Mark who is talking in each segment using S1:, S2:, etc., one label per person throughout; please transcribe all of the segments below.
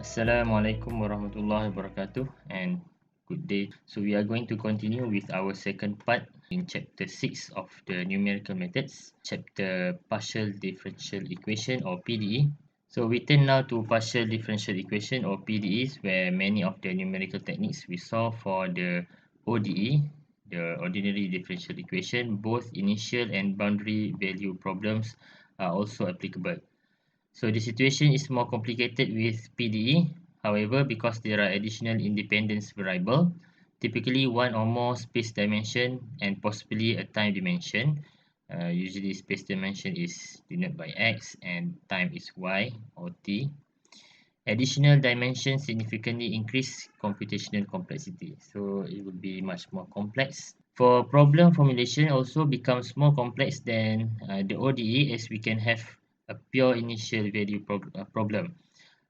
S1: Assalamualaikum warahmatullahi wabarakatuh and good day. So we are going to continue with our second part in chapter 6 of the numerical methods, chapter partial differential equation or PDE. So we turn now to partial differential equation or PDEs, where many of the numerical techniques we saw for the ODE, the ordinary differential equation, both initial and boundary value problems are also applicable. So the situation is more complicated with PDE. However, because there are additional independence variable, typically one or more space dimension and possibly a time dimension. Usually space dimension is denoted by x and time is y or t. Additional dimensions significantly increase computational complexity. So it will be much more complex. For problem formulation also becomes more complex than the ODE, as we can have a pure initial value problem,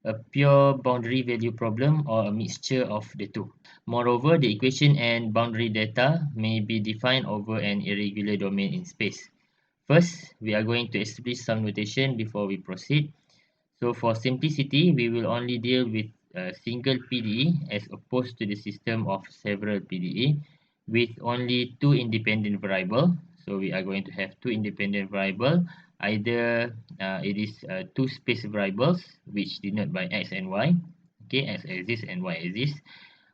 S1: a pure boundary value problem, or a mixture of the two. Moreover, the equation and boundary data may be defined over an irregular domain in space. First, we are going to establish some notation before we proceed. So for simplicity, we will only deal with a single PDE as opposed to the system of several PDE with only two independent variables. So we are going to have two independent variables. Either it is two space variables which denote by x and y, okay, x exists and y exists,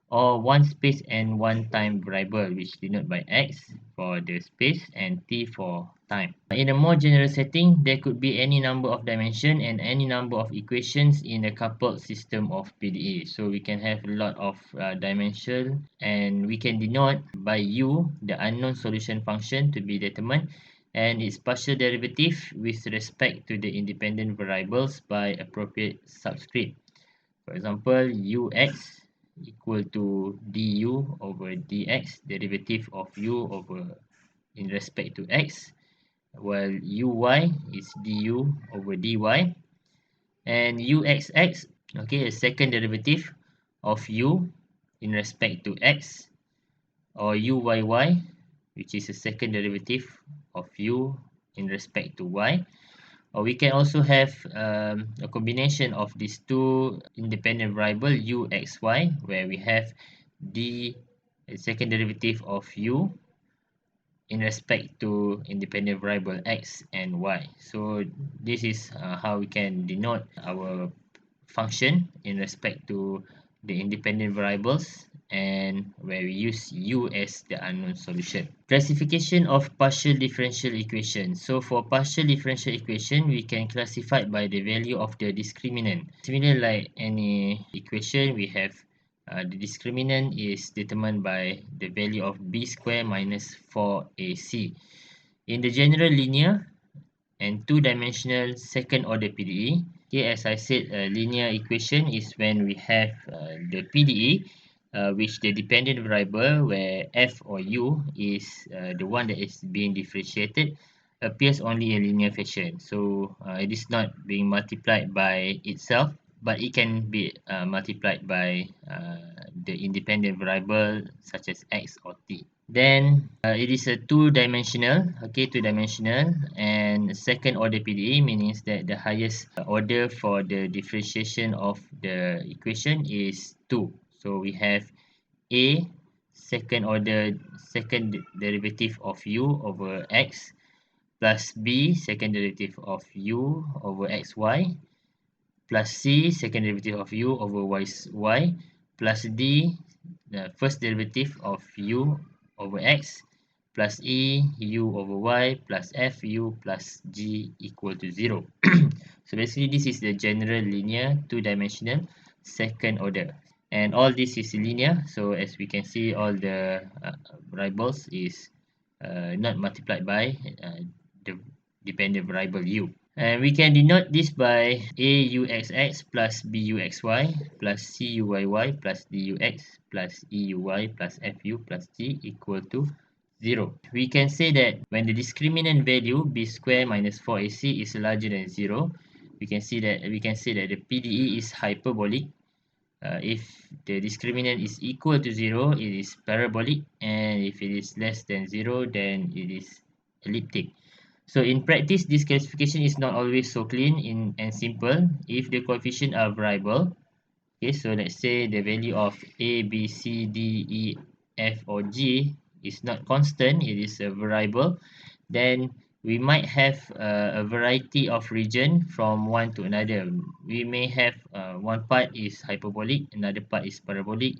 S1: or one space and one time variable which denote by x for the space and t for time. In a more general setting, there could be any number of dimensions and any number of equations in a coupled system of PDE. So we can have a lot of dimensions, and we can denote by u the unknown solution function to be determined and its partial derivative with respect to the independent variables by appropriate subscript. For example, ux equal to du over dx, derivative of u over in respect to x, while uy is du over dy, and uxx, okay, a second derivative of u in respect to x, or uyy, which is a second derivative of u in respect to y. Or we can also have a combination of these two independent variables uxy, where we have the second derivative of u in respect to independent variable x and y. So this is how we can denote our function in respect to the independent variables, and where we use u as the unknown solution. Classification of partial differential equation. So for partial differential equation, we can classify it by the value of the discriminant. Similar like any equation, we have the discriminant is determined by the value of b squared minus 4ac. In the general linear and two-dimensional second order PDE, okay, as I said, a linear equation is when we have the PDE which the dependent variable, where f or u is the one that is being differentiated, appears only in linear fashion. So it is not being multiplied by itself, but it can be multiplied by the independent variable such as x or t. Then it is a two-dimensional, okay, two-dimensional and second order PDE, means that the highest order for the differentiation of the equation is 2. So we have a second derivative of u over x plus b second derivative of u over xy plus c second derivative of u over y plus d the first derivative of u over x plus e u over y plus f u plus g equal to 0. So basically this is the general linear two-dimensional second order, and all this is linear. So as we can see, all the variables is not multiplied by the dependent variable u. And we can denote this by auxx plus buxy plus cuyy plus dux plus euy plus fu plus g equal to 0. We can say that when the discriminant value b squared minus 4ac is larger than 0, we can say that the PDE is hyperbolic. If the discriminant is equal to 0, it is parabolic, and if it is less than 0, then it is elliptic. So in practice, this classification is not always so clean and simple. If the coefficient are variable, Okay, so let's say the value of A, B, C, D, E, F, or G is not constant, it is a variable, then we might have a variety of region from one to another. We may have one part is hyperbolic, another part is parabolic,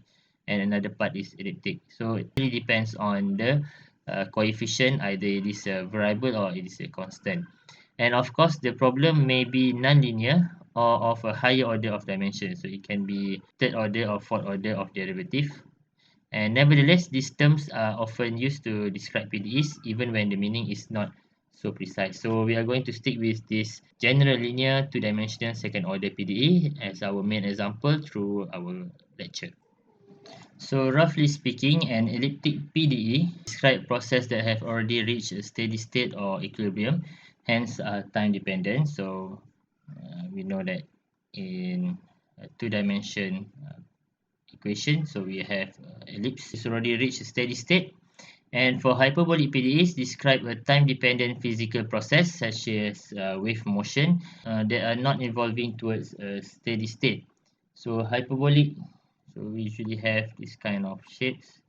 S1: and another part is elliptic. So it really depends on the coefficient, either it is a variable or it is a constant. And of course, the problem may be nonlinear or of a higher order of dimension. So it can be third order or fourth order of derivative. And nevertheless, these terms are often used to describe PDEs even when the meaning is not so precise. So we are going to stick with this general linear two-dimensional second order PDE as our main example through our lecture. So roughly speaking, an elliptic PDE describes processes that have already reached a steady state or equilibrium, hence time dependent. So we know that in a two-dimension equation, so we have ellipse is already reached a steady state. And for hyperbolic PDEs, describe a time-dependent physical process such as wave motion that are not evolving towards a steady state. So hyperbolic, so we usually have this kind of shapes.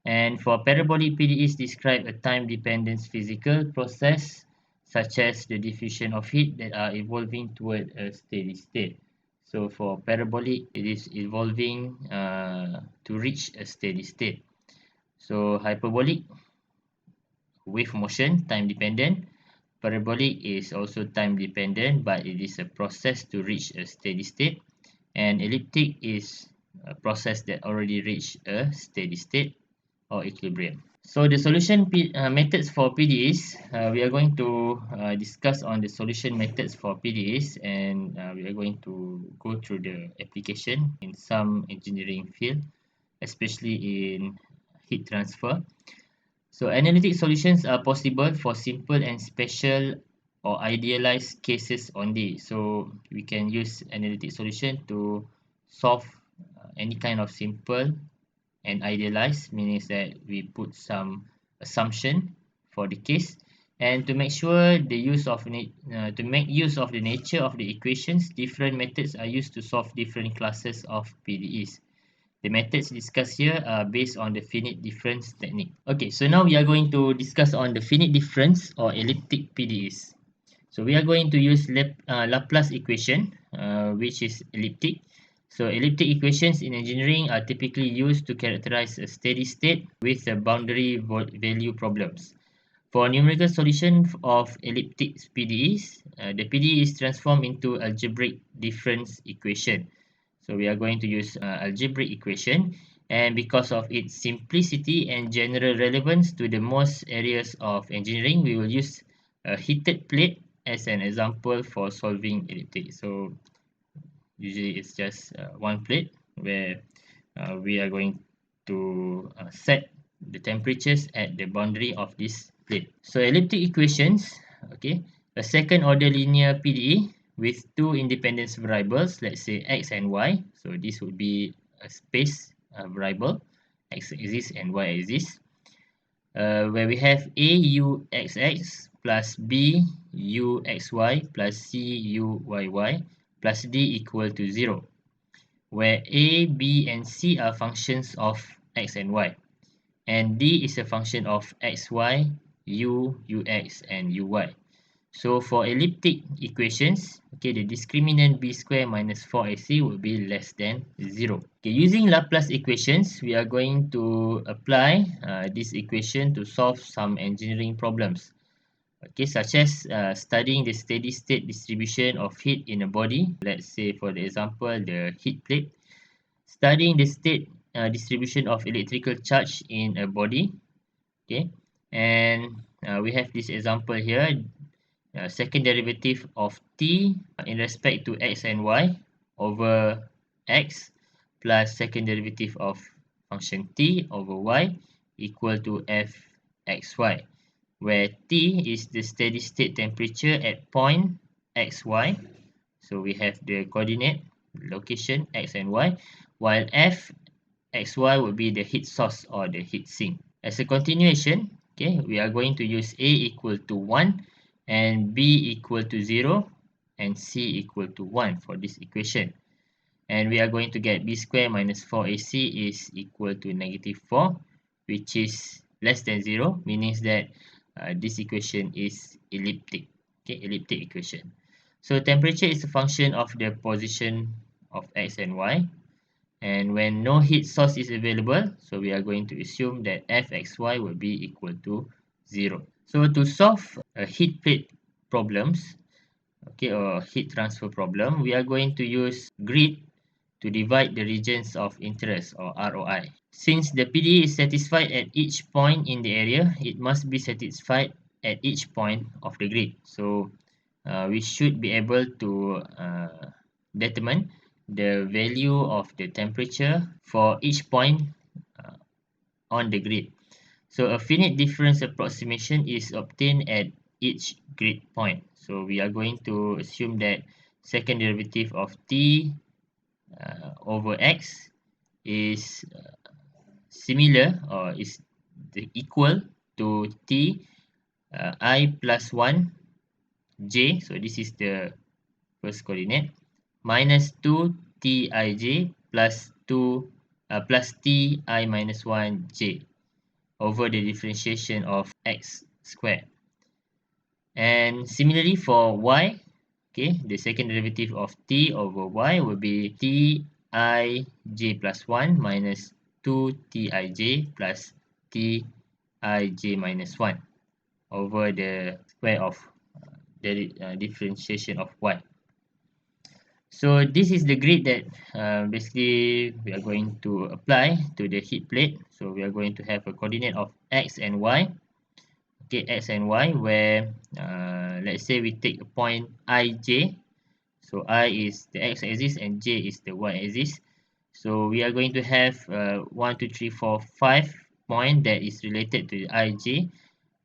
S1: And for parabolic PDEs, describe a time-dependent physical process such as the diffusion of heat that are evolving toward a steady state. So for parabolic, it is evolving to reach a steady state. So hyperbolic, wave motion, time dependent. Parabolic is also time dependent, but it is a process to reach a steady state. And elliptic is a process that already reached a steady state or equilibrium. So the solution methods for PDEs, we are going to discuss on the solution methods for PDEs, and we are going to go through the application in some engineering field, especially in heat transfer. So analytic solutions are possible for simple and special or idealized cases only. So we can use analytic solution to solve any kind of simple and idealized, meaning that we put some assumption for the case, and to make sure the use of to make use of the nature of the equations, different methods are used to solve different classes of PDEs. The methods discussed here are based on the finite difference technique. Okay, so now we are going to discuss on the finite difference or elliptic PDEs. So we are going to use Laplace equation, which is elliptic. So elliptic equations in engineering are typically used to characterize a steady state with the boundary value problems. For numerical solution of elliptic PDEs, the PDE is transformed into algebraic difference equation. So we are going to use algebraic equation, and because of its simplicity and general relevance to the most areas of engineering, we will use a heated plate as an example for solving elliptic. So usually it's just one plate where we are going to set the temperatures at the boundary of this plate. So elliptic equations, okay, a second order linear PDE with two independent variables, let's say x and y. So this would be a space variable, x exists and y exists, where we have a u x x plus b u x y plus c u y y plus d equal to 0, where a, b, and c are functions of x and y, and d is a function of x, y, u, ux, and uy. So for elliptic equations, okay, the discriminant b square minus 4ac will be less than 0. Okay, using Laplace equations, we are going to apply this equation to solve some engineering problems. Okay, such as studying the steady state distribution of heat in a body. Let's say, for the example, the heat plate. Studying the state distribution of electrical charge in a body. Okay, and we have this example here. Second derivative of t in respect to x and y over x plus second derivative of function t over y equal to fxy, where t is the steady state temperature at point xy. So we have the coordinate location x and y, while fxy will be the heat source or the heat sink. As a continuation, okay, we are going to use a equal to 1 and b equal to 0 and c equal to 1 for this equation. and we are going to get b square minus 4ac is equal to -4, which is less than 0, meaning that this equation is elliptic. Okay, elliptic equation. So temperature is a function of the position of x and y, and when no heat source is available, so we are going to assume that fxy will be equal to 0. So to solve a heat plate problems, okay, or heat transfer problem, we are going to use grid to divide the regions of interest, or ROI. Since the PD is satisfied at each point in the area, it must be satisfied at each point of the grid. So we should be able to determine the value of the temperature for each point uh, on the grid. So a finite difference approximation is obtained at each grid point. So we are going to assume that second derivative of t over x is similar, or is equal to t I plus 1 j. So this is the first coordinate, minus 2 tij plus 2 plus ti minus 1 j over the differentiation of x squared. And similarly for y, okay, the second derivative of t over y will be t I j plus 1 minus 2 t I j plus t I j minus 1 over the square of the differentiation of y. So this is the grid that basically we are going to apply to the heat plate. So we are going to have a coordinate of x and y. Okay, x and y, where let's say we take a point ij. So I is the x-axis and j is the y-axis. So we are going to have 1, 2, 3, 4, 5 point that is related to the ij,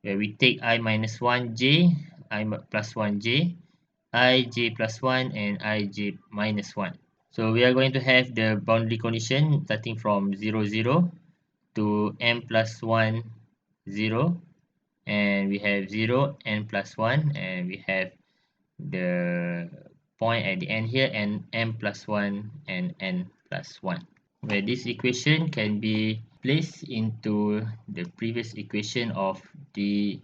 S1: where we take I minus 1j, I plus 1j, ij plus 1, and ij minus 1. So we are going to have the boundary condition starting from 0, 0 to m plus 1, 0, and we have 0, n plus 1, and we have the point at the end here, and m plus 1 and n plus 1, where this equation can be placed into the previous equation of the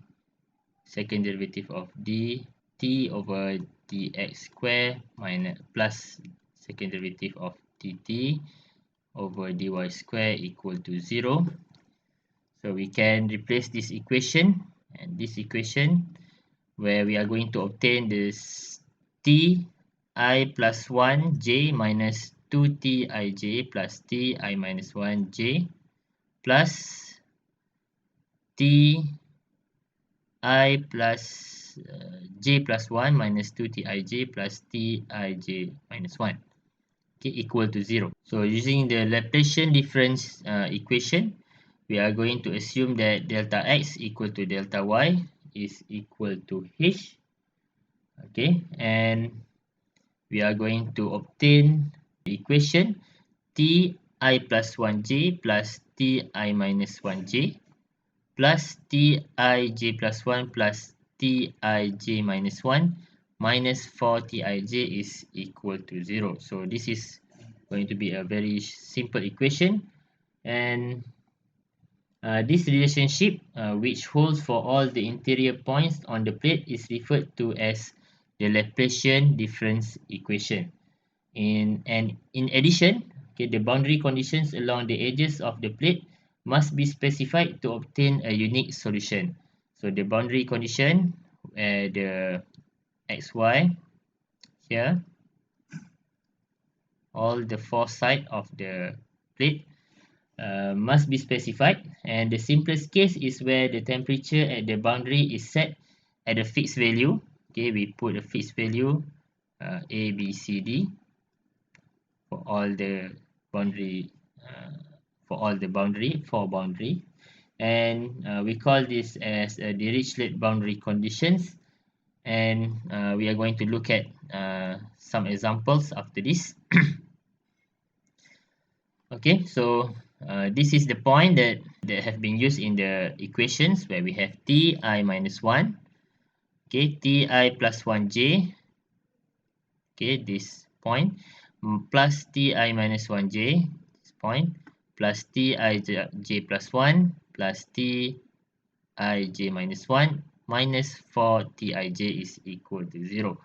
S1: second derivative of dt over dx square minus plus second derivative of dt over dy square equal to 0. So we can replace this equation and this equation, where we are going to obtain this t I plus 1 j minus 2 t I j plus t I minus 1 j plus t I plus j plus 1 minus 2 t I j plus t I j minus 1, okay, equal to 0. So using the Laplacian difference equation, we are going to assume that delta x equal to delta y is equal to h, okay, and we are going to obtain the equation t I plus 1j plus t I minus 1j plus t I j plus 1 plus t I j minus 1 minus 4 t I j is equal to 0. So this is going to be a very simple equation, and this relationship, which holds for all the interior points on the plate, is referred to as the Laplacian difference equation. In addition, okay, the boundary conditions along the edges of the plate must be specified to obtain a unique solution. So the boundary condition, the xy here, all the four sides of the plate must be specified, and the simplest case is where the temperature at the boundary is set at a fixed value. Okay, we put a fixed value a, b, c, d for all the boundary for boundary, and we call this as a Dirichlet boundary conditions, and we are going to look at some examples after this. Okay, so this is the point that have been used in the equations, where we have t I minus 1, okay, t I plus 1j, okay, this point, plus ti minus 1j, this point, plus tij plus 1 plus tij minus 1 minus 4tij is equal to 0.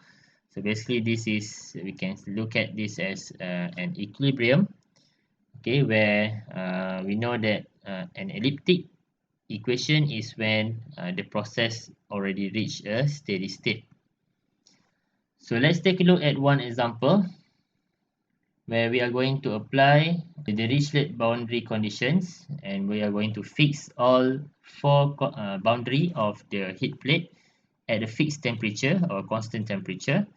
S1: So basically this is, we can look at this as an equilibrium, okay, where we know that an elliptic equation is when the process already reached a steady state. So let's take a look at one example where we are going to apply the Dirichlet boundary conditions, and we are going to fix all four boundary of the heat plate at a fixed temperature or constant temperature.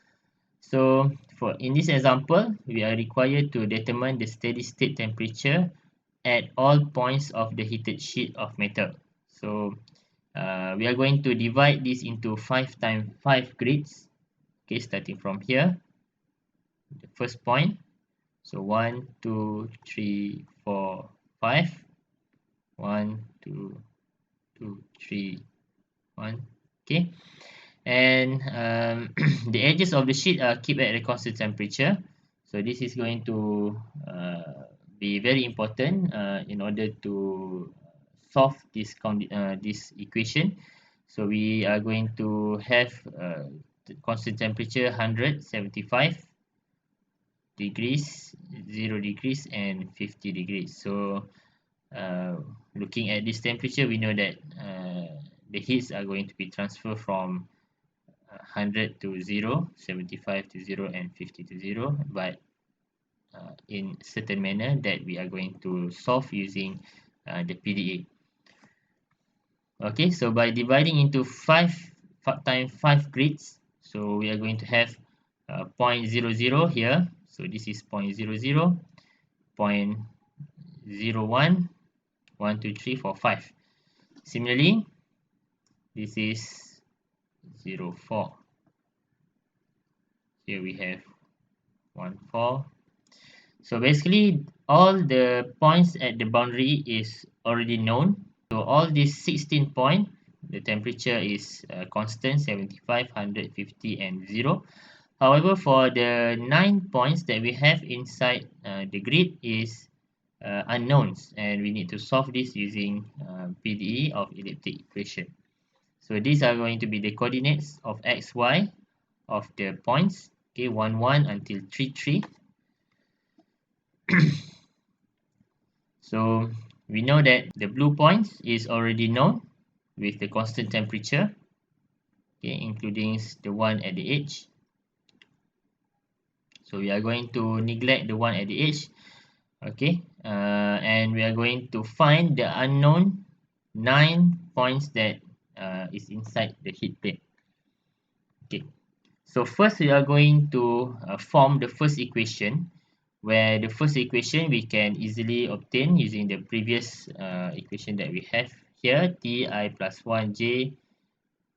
S1: So for in this example, we are required to determine the steady state temperature at all points of the heated sheet of metal. So we are going to divide this into 5 times 5 grids, okay, starting from here, the first point. So 1, 2, 3, 4, 5. 1, 2, 2, 3, 1. Okay. And the edges of the sheet are kept at a constant temperature. So this is going to be very important in order to solve this equation. So we are going to have the constant temperature 175 degrees, 0 degrees, and 50 degrees. So looking at this temperature, we know that the heats are going to be transferred from 100 to 0, 75 to 0, and 50 to 0, but in certain manner that we are going to solve using the PDA. Okay, so by dividing into 5 times 5 grids, so we are going to have 0.00 here. So this is 0.00, 0.01, 1, 2, 3, 4, 5. Similarly, this is 0.4. Here we have 1.4. So basically, all the points at the boundary is already known. So all these 16 points, the temperature is constant, 75, 150, and 0. However, for the 9 points that we have inside the grid is unknowns, and we need to solve this using PDE of elliptic equation. So these are going to be the coordinates of x, y of the points, okay, 1, 1 until 3, 3. So we know that the blue points is already known with the constant temperature, okay, including the one at the edge. So we are going to neglect the one at the edge, okay, and we are going to find the unknown 9 points that is inside the heat plate. Okay, so first we are going to form the first equation, where the first equation we can easily obtain using the previous equation that we have here, ti plus 1j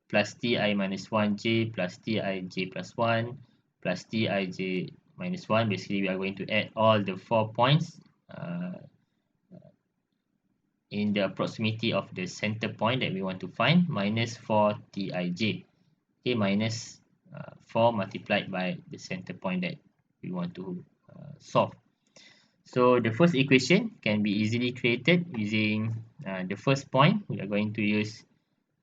S1: plus ti minus 1j plus tij plus 1 plus tij minus 1. Basically, we are going to add all the 4 points in the proximity of the center point that we want to find, minus 4 tij, okay, minus 4 multiplied by the center point that we want to solve. So the first equation can be easily created using the first point. We are going to use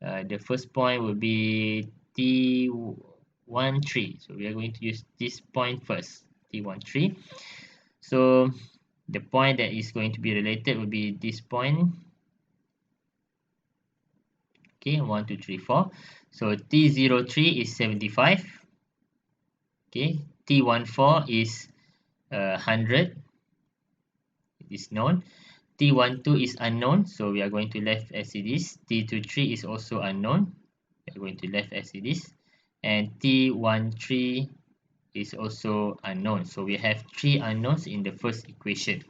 S1: the first point will be T13. So we are going to use this point first, T13. So the point that is going to be related will be this point. Okay, 1, 2, 3, 4. So T03 is 75. Okay, T14 is 100. It is known. T12 is unknown, so we are going to left as it is. T23 is also unknown. We are going to left as it is. And T13 is also unknown. So we have 3 unknowns in the first equation.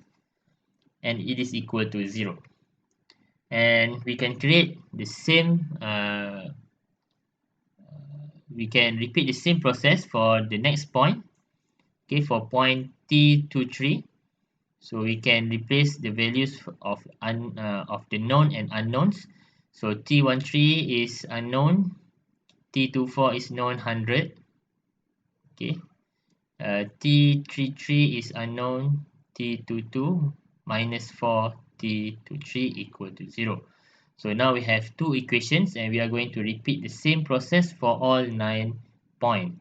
S1: And it is equal to 0. And we can create the same, we can repeat the same process for the next point. Okay, for point T23. So we can replace the values of the known and unknowns. So T13 is unknown, T24 is known 100. Okay, T33 is unknown, T22 minus 4 T23 equal to 0. So now we have two equations and we are going to repeat the same process for all 9 points.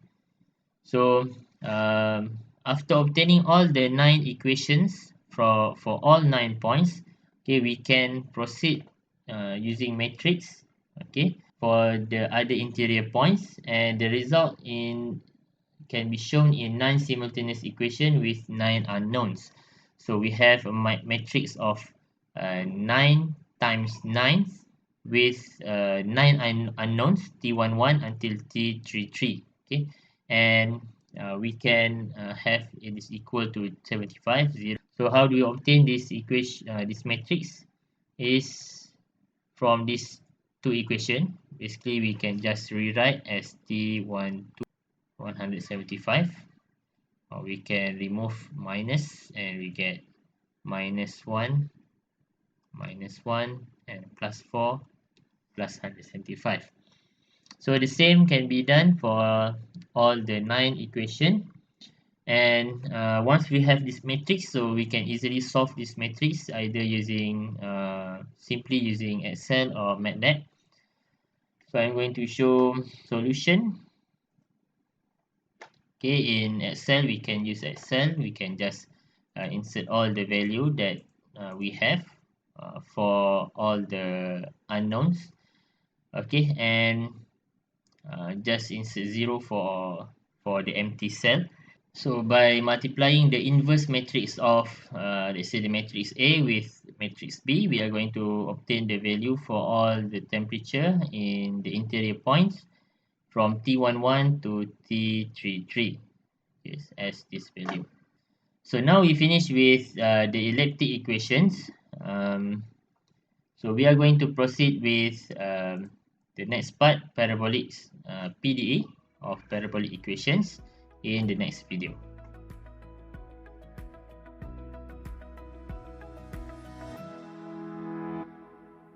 S1: So after obtaining all the 9 equations for all 9 points, okay, we can proceed using matrix, okay, for the other interior points, and the result in can be shown in 9 simultaneous equation with 9 unknowns. So we have a matrix of 9 times 9 with 9 unknowns, T11 until T33. Okay, and we can have it is equal to 75, 0. So how do we obtain this equation? This matrix is from these two equation. Basically, we can just rewrite as T12 175, or we can remove minus and we get minus 1 and plus 4 plus 175. So the same can be done for all the 9 equation, and once we have this matrix, so we can easily solve this matrix either using simply using Excel or MATLAB. So I'm going to show solution. Okay, in Excel we can use Excel. We can just insert all the value that we have for all the unknowns. Okay, and just insert 0 for the empty cell. So by multiplying the inverse matrix of let's say the matrix A with matrix B, we are going to obtain the value for all the temperature in the interior points from T11 to T33. Yes, as this value. So now we finish with the elliptic equations. So we are going to proceed with the next part, parabolic PDE of parabolic equations, in the next video.